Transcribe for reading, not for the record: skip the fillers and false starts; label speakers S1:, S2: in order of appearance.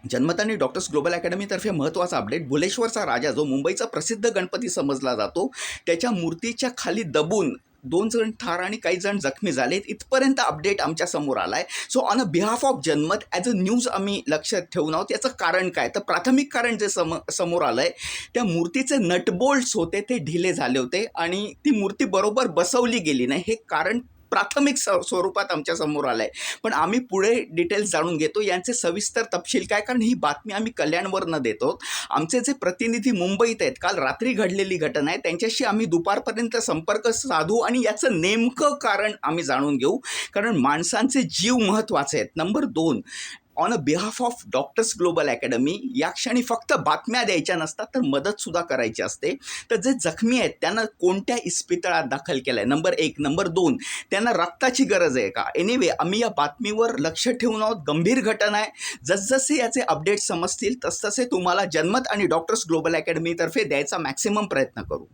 S1: जनमत आणि doctors global अकॅडमीतर्फे महत्त्वाचा अपडेट. भुलेश्वरचा राजा जो मुंबईचा प्रसिद्ध गणपती समजला जातो, त्याच्या मूर्तीच्या खाली दबून 2 जण ठार आणि काही जण जखमी झालेत. इथपर्यंत अपडेट आमच्या समोर आलाय. So on a behalf of जनमत ॲज अ न्यूज आम्ही लक्षात ठेवून आहोत. याचं कारण काय, तर प्राथमिक कारण जे समोर आलंय, त्या मूर्तीचे नटबोल्ट्स होते ते ढिले झाले होते आणि ती मूर्ती बरोबर बसवली गेली नाही. हे कारण प्राथमिक स्वरूपात आमच्या समोर आलंय. पण आम्ही पुढे डिटेल्स जाणून घेतो यांचे सविस्तर तपशील काय, कारण ही बातमी आम्ही कल्याणवरनं देतो. आमचे जे प्रतिनिधी मुंबईत आहेत, काल रात्री घडलेली घटना आहे, त्यांच्याशी आम्ही दुपारपर्यंत संपर्क साधू आणि याचं नेमकं कारण आम्ही जाणून घेऊ, कारण माणसांचे जीव महत्त्वाचे आहेत. Number 2, on a behalf of doctors global academy या क्षणी फक्त बातम्या द्यायच्या नसतात, तर मदतसुद्धा करायची असते. तर जे जखमी आहेत त्यांना कोणत्या इस्पितळात दाखल केलं आहे, नंबर 1. नंबर 2, त्यांना रक्ताची गरज आहे का. एनिवे, आम्ही या बातमीवर लक्ष ठेवून आहोत. गंभीर घटना आहे. जसजसे याचे अपडेट समजतील तसतसे तुम्हाला जनमत आणि डॉक्टर्स ग्लोबल अकॅडमीतर्फे द्यायचा मॅक्सिमम प्रयत्न करू.